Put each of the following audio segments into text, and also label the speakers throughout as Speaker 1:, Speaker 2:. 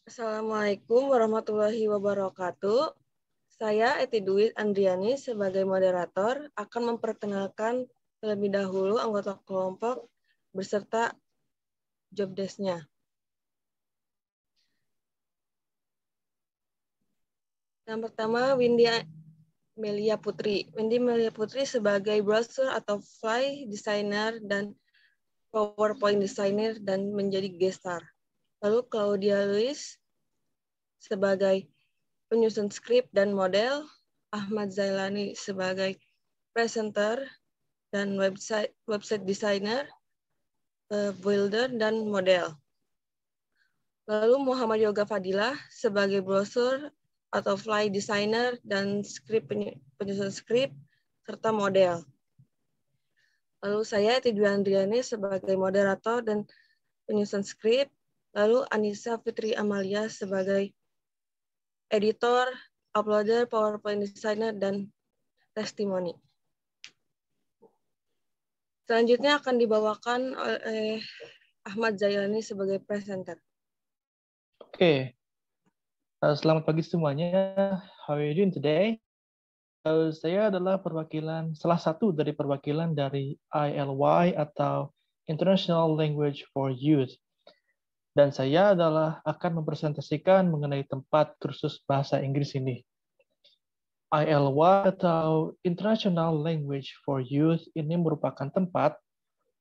Speaker 1: Assalamualaikum warahmatullahi wabarakatuh. Saya Eti Dwi Andriani sebagai moderator akan memperkenalkan terlebih dahulu anggota kelompok beserta job desk-nya. Yang pertama, Windy Melia Putri. Windy Melia Putri sebagai browser atau fly designer dan PowerPoint designer dan menjadi guest star. Lalu Claudia Luis sebagai penyusun skrip dan model, Ahmad Zailani sebagai presenter dan website designer, builder, dan model. Lalu Muhammad Yoga Fadilah sebagai browser atau fly designer dan penyusun skrip serta model. Lalu saya Tidwi Andriani sebagai moderator dan penyusun skrip. Lalu Anissa Fitri Amalia sebagai editor, uploader, PowerPoint designer, dan testimoni. Selanjutnya akan dibawakan oleh Ahmad Zailani sebagai presenter.
Speaker 2: Oke, selamat pagi semuanya. How are you doing today? Saya adalah salah satu dari perwakilan dari ILY atau International Language for Youth. Dan saya akan mempresentasikan mengenai tempat kursus bahasa Inggris ini. ILY atau International Language for Youth ini merupakan tempat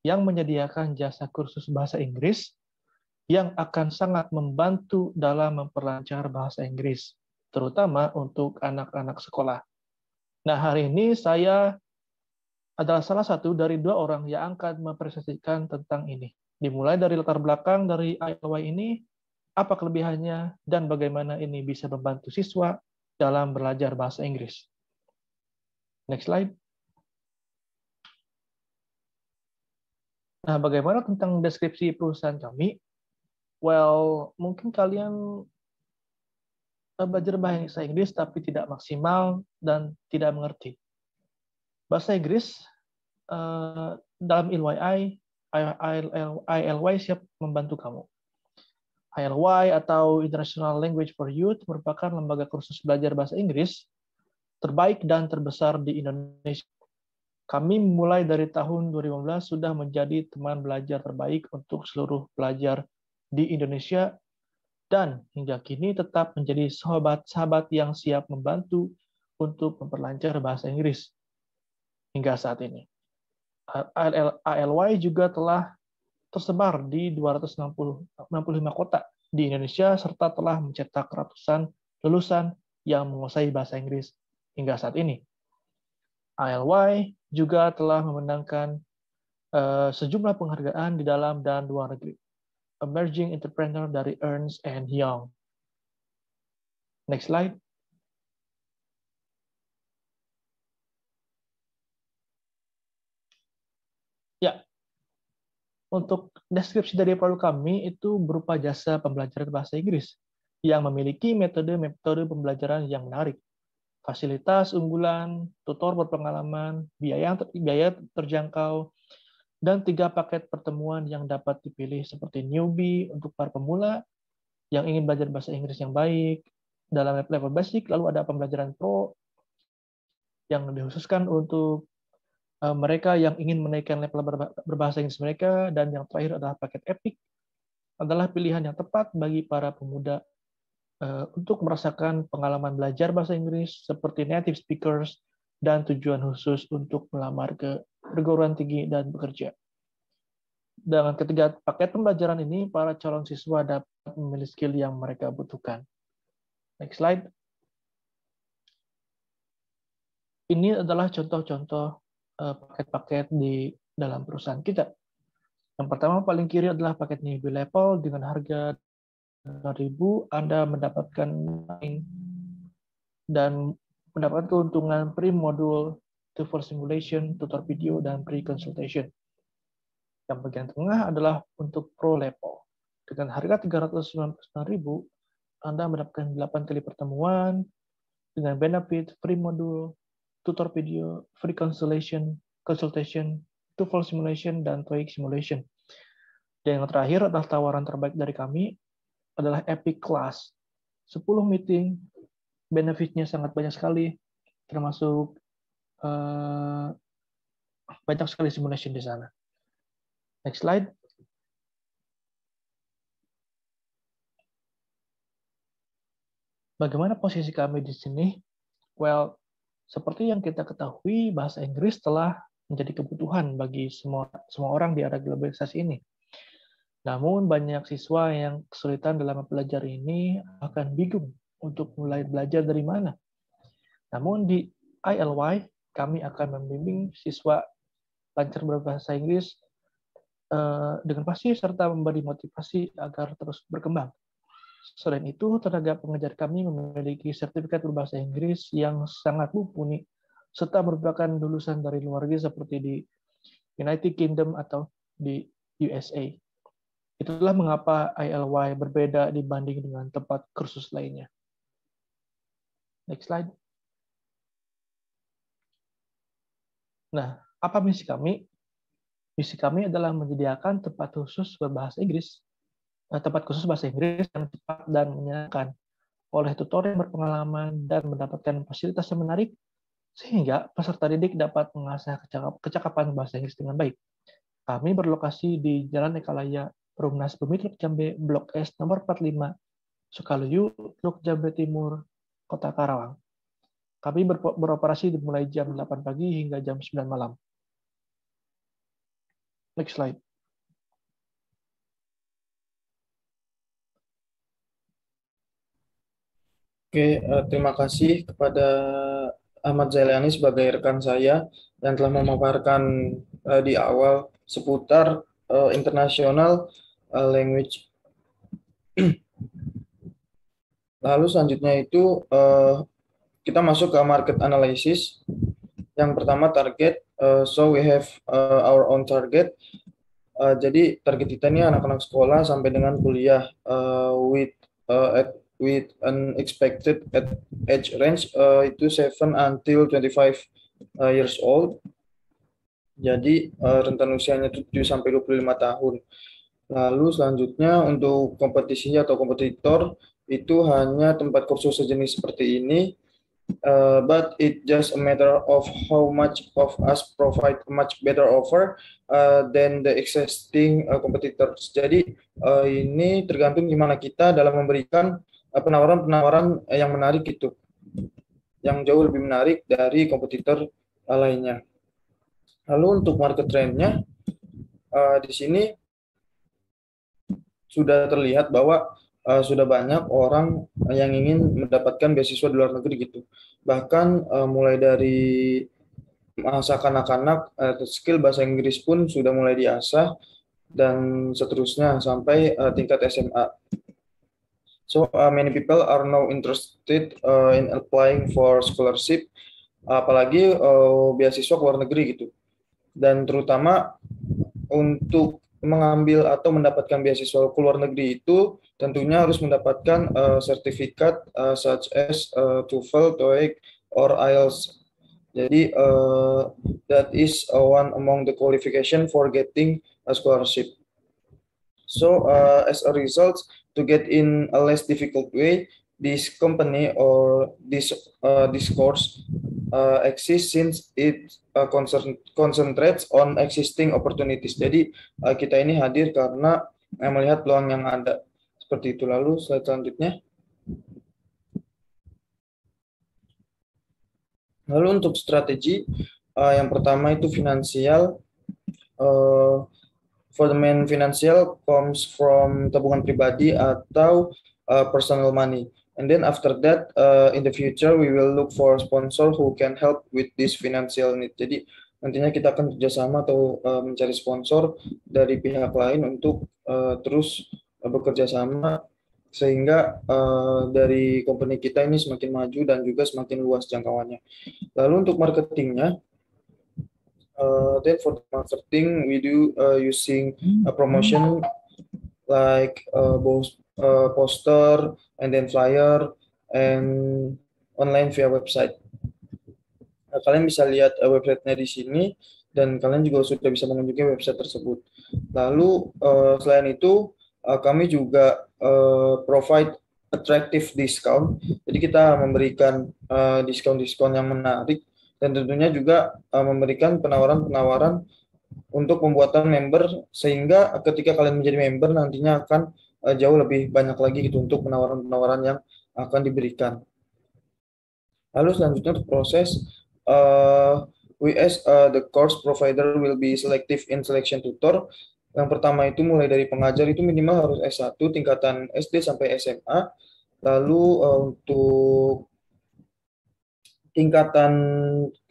Speaker 2: yang menyediakan jasa kursus bahasa Inggris yang akan sangat membantu dalam memperlancar bahasa Inggris, terutama untuk anak-anak sekolah. Nah, hari ini saya adalah salah satu dari 2 orang yang akan mempresentasikan tentang ini. Dimulai dari latar belakang dari ILY ini, apa kelebihannya, dan bagaimana ini bisa membantu siswa dalam belajar bahasa Inggris. Next slide. Nah, bagaimana tentang deskripsi perusahaan kami? Well, mungkin kalian belajar bahasa Inggris tapi tidak maksimal dan tidak mengerti. Bahasa Inggris dalam ILY siap membantu kamu. ILY atau International Language for Youth merupakan lembaga kursus belajar bahasa Inggris terbaik dan terbesar di Indonesia. Kami mulai dari tahun 2015 sudah menjadi teman belajar terbaik untuk seluruh pelajar di Indonesia dan hingga kini tetap menjadi sahabat-sahabat yang siap membantu untuk memperlancar bahasa Inggris hingga saat ini. ILY juga telah tersebar di 265 kota di Indonesia serta telah mencetak ratusan lulusan yang menguasai bahasa Inggris hingga saat ini. ILY juga telah memenangkan sejumlah penghargaan di dalam dan luar negeri. Emerging Entrepreneur dari Ernst & Young. Next slide. Ya, untuk deskripsi dari produk kami itu berupa jasa pembelajaran bahasa Inggris yang memiliki metode-metode pembelajaran yang menarik, fasilitas unggulan, tutor berpengalaman, biaya terjangkau, dan 3 paket pertemuan yang dapat dipilih seperti newbie untuk para pemula yang ingin belajar bahasa Inggris yang baik, dalam level basic, lalu ada pembelajaran pro yang dikhususkan untuk mereka yang ingin menaikkan level berbahasa Inggris mereka, dan yang terakhir adalah paket epic, adalah pilihan yang tepat bagi para pemuda untuk merasakan pengalaman belajar bahasa Inggris seperti native speakers dan tujuan khusus untuk melamar ke perguruan tinggi dan bekerja. Dengan ketiga paket pembelajaran ini, para calon siswa dapat memilih skill yang mereka butuhkan. Next slide. Ini adalah contoh-contoh paket-paket di dalam perusahaan kita. Yang pertama paling kiri adalah paket newbie level dengan harga 2.000, Anda mendapatkan dan mendapatkan keuntungan pre-modul, TOEFL simulation, tutor video, dan pre-consultation. Yang bagian tengah adalah untuk pro level. Dengan harga 399.000, Anda mendapatkan 8 kali pertemuan dengan benefit free modul, tutor video, free consultation, TOEFL simulation, dan TOEIC simulation. Dan yang terakhir adalah tawaran terbaik dari kami, adalah Epic Class. 10 meeting, benefitnya sangat banyak sekali, termasuk banyak sekali simulation di sana. Next slide. Bagaimana posisi kami di sini? Well, seperti yang kita ketahui, bahasa Inggris telah menjadi kebutuhan bagi semua orang di era globalisasi ini. Namun, banyak siswa yang kesulitan dalam mempelajari ini akan bingung untuk mulai belajar dari mana. Namun, di ILY, kami akan membimbing siswa lancar berbahasa Inggris dengan pasti serta memberi motivasi agar terus berkembang. Selain itu, tenaga pengajar kami memiliki sertifikat berbahasa Inggris yang sangat mumpuni, serta merupakan lulusan dari luar negeri seperti di United Kingdom atau di USA. Itulah mengapa ILY berbeda dibanding dengan tempat kursus lainnya. Next slide. Nah, apa misi kami? Misi kami adalah menyediakan tempat khusus berbahasa Inggris, tempat khusus bahasa Inggris yang cepat dan menyenangkan, oleh tutor yang berpengalaman dan mendapatkan fasilitas yang menarik, sehingga peserta didik dapat mengasah kecakapan bahasa Inggris dengan baik. Kami berlokasi di Jalan Ekalaya, Perumnas Bumi Jambe, Blok S nomor 45, Sukaluyu, Teluk Jambe Timur, Kota Karawang. Kami beroperasi dimulai jam 8 pagi hingga jam 9 malam. Next slide.
Speaker 3: Oke, terima kasih kepada Ahmad Zailani sebagai rekan saya yang telah memaparkan di awal seputar international language. Lalu selanjutnya itu kita masuk ke market analysis. Yang pertama target. So we have our own target. Jadi target kita ini anak-anak sekolah sampai dengan kuliah with an expected age range itu 7 until 25 years old. Jadi rentan usianya 7 sampai 25 tahun. Lalu selanjutnya untuk kompetisi atau kompetitor itu hanya tempat kursus sejenis seperti ini. But it just a matter of how much of us provide a much better offer than the existing competitors. Jadi ini tergantung gimana kita dalam memberikan penawaran-penawaran yang menarik itu, yang jauh lebih menarik dari kompetitor lainnya. Lalu untuk market trend-nya di sini sudah terlihat bahwa sudah banyak orang yang ingin mendapatkan beasiswa di luar negeri gitu. Bahkan mulai dari masa kanak-kanak, skill bahasa Inggris pun sudah mulai diasah dan seterusnya sampai tingkat SMA. So many people are now interested in applying for scholarship, apalagi beasiswa ke luar negeri gitu. Dan terutama untuk mengambil atau mendapatkan beasiswa ke luar negeri itu tentunya harus mendapatkan sertifikat such as TOEFL, TOEIC, or IELTS. Jadi that is one among the qualification for getting a scholarship. So as a result, to get in a less difficult way, this company or this course exists since it concentrates on existing opportunities. Jadi kita ini hadir karena melihat peluang yang ada. Seperti itu. Lalu slide selanjutnya. Lalu untuk strategi, yang pertama itu finansial. For the main financial comes from tabungan pribadi atau personal money. And then after that, in the future, we will look for a sponsor who can help with this financial need. Jadi nantinya kita akan kerjasama atau mencari sponsor dari pihak lain untuk terus bekerja sama sehingga dari company kita ini semakin maju dan juga semakin luas jangkauannya. Lalu untuk marketingnya, then for the marketing we do using a promotion like both poster and then flyer and online via website. Nah, kalian bisa lihat websitenya di sini dan kalian juga sudah bisa mengunjungi website tersebut. Lalu selain itu kami juga provide attractive discount. Jadi kita memberikan diskon-diskon yang menarik dan tentunya juga memberikan penawaran-penawaran untuk pembuatan member sehingga ketika kalian menjadi member nantinya akan jauh lebih banyak lagi gitu untuk penawaran-penawaran yang akan diberikan. Lalu selanjutnya untuk proses we as the course provider will be selective in selection tutor. Yang pertama itu mulai dari pengajar itu minimal harus S1 tingkatan SD sampai SMA. Lalu untuk tingkatan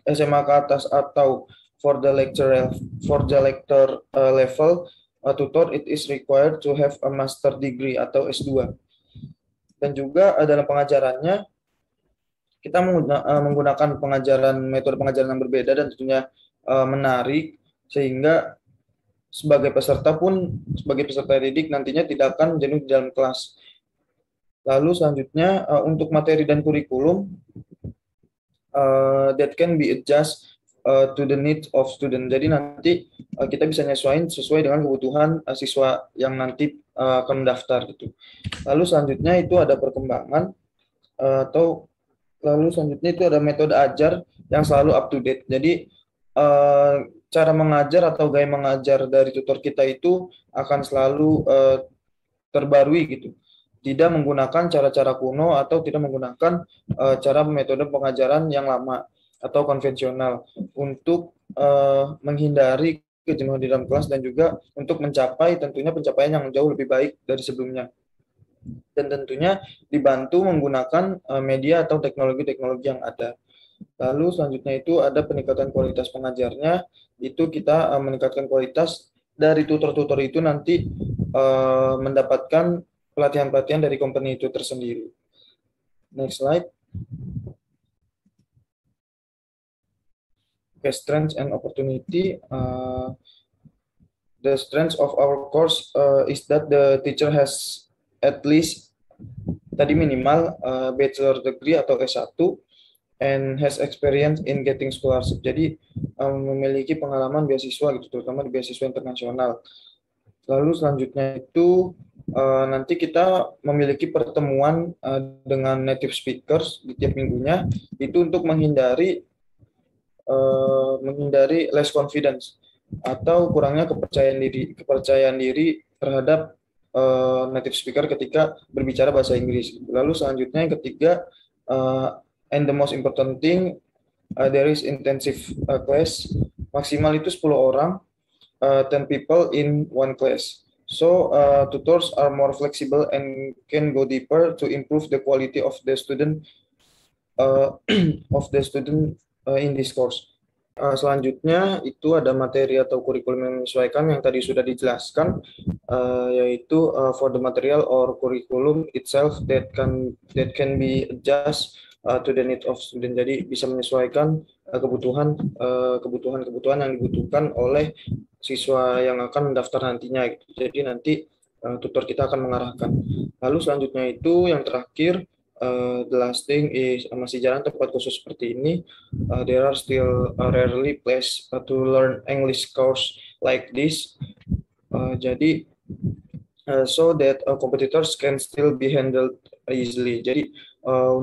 Speaker 3: SMA ke atas atau for the lecture level tutor it is required to have a master degree atau S2. Dan juga dalam pengajarannya kita menggunakan metode pengajaran yang berbeda dan tentunya menarik sehingga sebagai peserta didik nantinya tidak akan jenuh di dalam kelas. Lalu selanjutnya untuk materi dan kurikulum that can be adjust to the needs of student. Jadi nanti kita bisa nyesuaiin sesuai dengan kebutuhan siswa yang nanti akan mendaftar gitu. Lalu selanjutnya itu ada perkembangan lalu selanjutnya itu ada metode ajar yang selalu up to date. Jadi cara mengajar atau gaya mengajar dari tutor kita itu akan selalu terbarui gitu. Tidak menggunakan cara-cara kuno atau tidak menggunakan cara metode pengajaran yang lama atau konvensional untuk menghindari kejenuhan di dalam kelas dan juga untuk mencapai tentunya pencapaian yang jauh lebih baik dari sebelumnya. Dan tentunya dibantu menggunakan media atau teknologi-teknologi yang ada. Lalu selanjutnya itu ada peningkatan kualitas pengajarnya, itu kita meningkatkan kualitas dari tutor-tutor itu nanti mendapatkan pelatihan-pelatihan dari company itu tersendiri. Next slide. Okay, strengths and opportunity. The strengths of our course is that the teacher has at least tadi minimal bachelor degree atau S1 and has experience in getting scholarship. Jadi memiliki pengalaman beasiswa gitu, terutama di beasiswa internasional. Lalu selanjutnya itu nanti kita memiliki pertemuan dengan native speakers di tiap minggunya itu untuk menghindari less confidence atau kurangnya kepercayaan diri terhadap native speaker ketika berbicara bahasa Inggris. Lalu selanjutnya yang ketiga, and the most important thing, there is intensive class, maksimal itu 10 orang, 10 people in one class. So tutors are more flexible and can go deeper to improve the quality of the student in this course. Selanjutnya itu ada materi atau kurikulum yang menyesuaikan yang tadi sudah dijelaskan, yaitu for the material or curriculum itself that can be adjust to the need of student. Jadi bisa menyesuaikan kebutuhan yang dibutuhkan oleh siswa yang akan mendaftar nantinya gitu. Jadi nanti tutor kita akan mengarahkan. Lalu selanjutnya itu yang terakhir, the last thing is masih jarang tempat khusus seperti ini. There are still rarely place to learn English course like this. Jadi so that competitors can still be handled easily. Jadi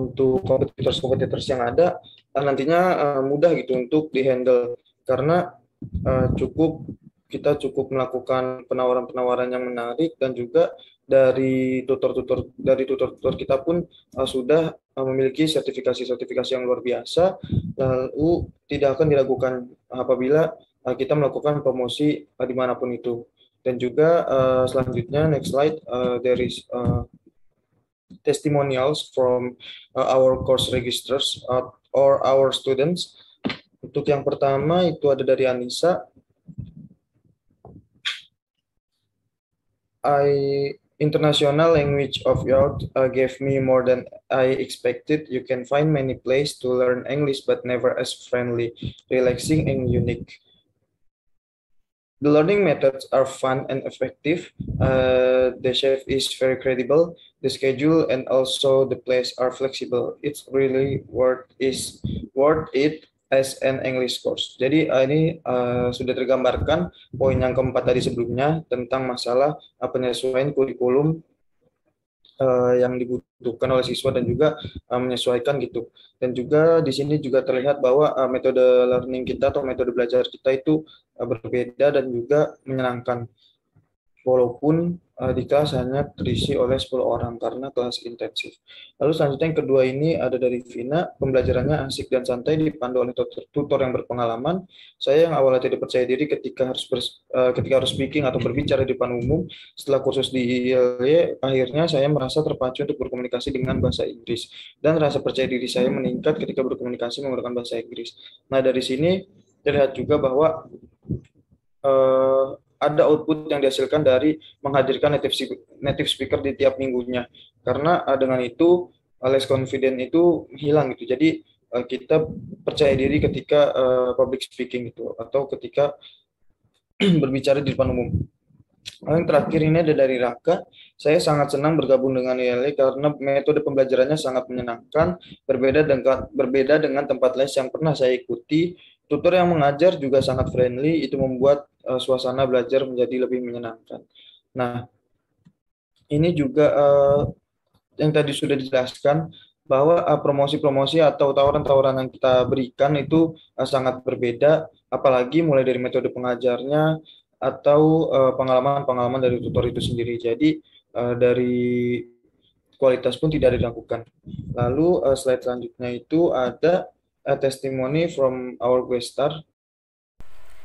Speaker 3: untuk kompetitors yang ada nantinya mudah gitu untuk dihandle karena kita cukup melakukan penawaran-penawaran yang menarik dan juga dari tutor-tutor kita pun sudah memiliki sertifikasi yang luar biasa, lalu tidak akan diragukan apabila kita melakukan promosi dimanapun itu. Dan juga selanjutnya next slide, there is testimonials from our course registers or our students. Untuk yang pertama itu ada dari Anissa. International language of youth gave me more than I expected. You can find many places to learn English, but never as friendly, relaxing, and unique. The learning methods are fun and effective. The chef is very credible. The schedule and also the place are flexible. It's really worth it. as an English course. Jadi ini sudah tergambarkan poin yang keempat tadi sebelumnya tentang masalah penyesuaian kurikulum yang dibutuhkan oleh siswa dan juga menyesuaikan gitu. Dan juga di sini juga terlihat bahwa metode learning kita atau metode belajar kita itu berbeda dan juga menyenangkan. Walaupun di kelas hanya terisi oleh 10 orang karena kelas intensif. Lalu selanjutnya yang kedua ini ada dari Vina, pembelajarannya asik dan santai dipandu oleh tutor yang berpengalaman. Saya yang awalnya tidak percaya diri ketika harus speaking atau berbicara di depan umum, setelah kursus di ILY, akhirnya saya merasa terpacu untuk berkomunikasi dengan bahasa Inggris. Dan rasa percaya diri saya meningkat ketika berkomunikasi menggunakan bahasa Inggris. Nah, dari sini terlihat juga bahwa ada output yang dihasilkan dari menghadirkan native speaker di tiap minggunya. Karena dengan itu less confident itu hilang gitu. Jadi kita percaya diri ketika public speaking itu atau ketika berbicara di depan umum. Yang terakhir ini ada dari Raka. Saya sangat senang bergabung dengan ILE karena metode pembelajarannya sangat menyenangkan, berbeda dengan tempat les yang pernah saya ikuti. Tutor yang mengajar juga sangat friendly, itu membuat suasana belajar menjadi lebih menyenangkan. Nah, ini juga yang tadi sudah dijelaskan bahwa promosi-promosi atau tawaran-tawaran yang kita berikan itu sangat berbeda, apalagi mulai dari metode pengajarnya atau pengalaman-pengalaman dari tutor itu sendiri. Jadi dari kualitas pun tidak diragukan. Lalu slide selanjutnya itu ada testimoni from our guest star.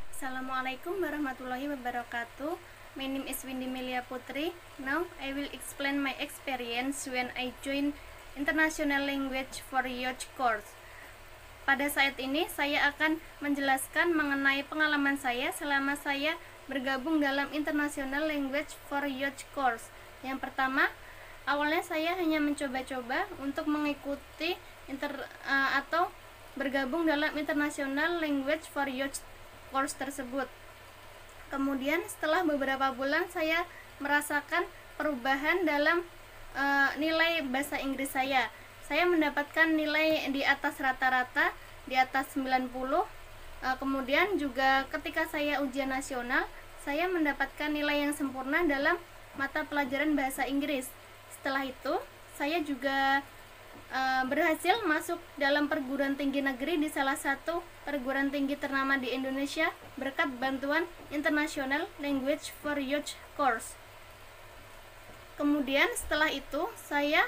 Speaker 4: Assalamualaikum warahmatullahi wabarakatuh. My name is Windy Melia Putri. Now I will explain my experience when I joined International Language for Youth course. Pada saat ini saya akan menjelaskan mengenai pengalaman saya selama saya bergabung dalam International Language for Youth course. Yang pertama, awalnya saya hanya mencoba-coba untuk mengikuti atau bergabung dalam International Language for Youth course tersebut. Kemudian setelah beberapa bulan saya merasakan perubahan dalam nilai bahasa Inggris saya. Saya mendapatkan nilai di atas rata-rata, di atas 90. Kemudian juga ketika saya ujian nasional, saya mendapatkan nilai yang sempurna dalam mata pelajaran bahasa Inggris. Setelah itu, saya juga berhasil masuk dalam perguruan tinggi negeri di salah satu perguruan tinggi ternama di Indonesia berkat bantuan International Language for Youth course. Kemudian setelah itu saya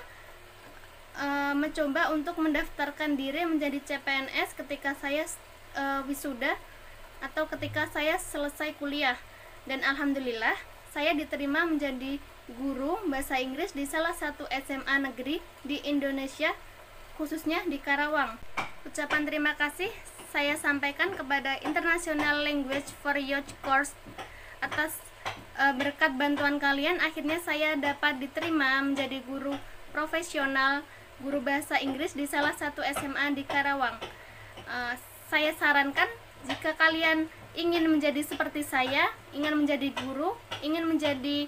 Speaker 4: mencoba untuk mendaftarkan diri menjadi CPNS ketika saya wisuda atau ketika saya selesai kuliah, dan alhamdulillah saya diterima menjadi guru bahasa Inggris di salah satu SMA negeri di Indonesia, khususnya di Karawang. Ucapan terima kasih saya sampaikan kepada International Language for Youth course atas berkat bantuan kalian, akhirnya saya dapat diterima menjadi guru profesional, guru bahasa Inggris di salah satu SMA di Karawang. Saya sarankan jika kalian ingin menjadi seperti saya, ingin menjadi guru, ingin menjadi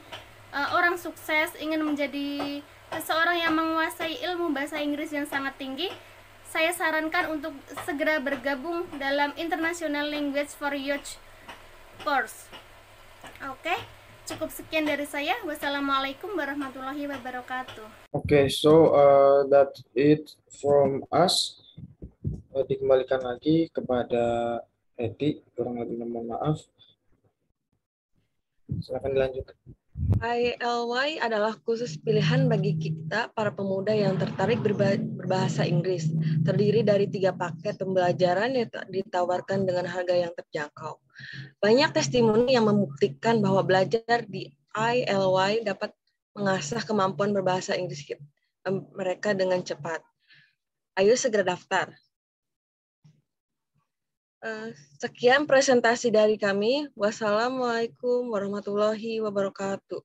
Speaker 4: orang sukses, ingin menjadi seseorang yang menguasai ilmu bahasa Inggris yang sangat tinggi, saya sarankan untuk segera bergabung dalam International Language for Youth course. Oke, cukup sekian dari saya. Wassalamualaikum warahmatullahi wabarakatuh.
Speaker 3: Oke, so that's it from us. Dikembalikan lagi kepada Eti, kurang lebih mohon maaf. Silakan dilanjutkan.
Speaker 1: ILY adalah khusus pilihan bagi kita para pemuda yang tertarik berbahasa Inggris. Terdiri dari 3 paket pembelajaran yang ditawarkan dengan harga yang terjangkau. Banyak testimoni yang membuktikan bahwa belajar di ILY dapat mengasah kemampuan berbahasa Inggris mereka dengan cepat. Ayo segera daftar. Sekian presentasi dari kami. Wassalamualaikum warahmatullahi wabarakatuh.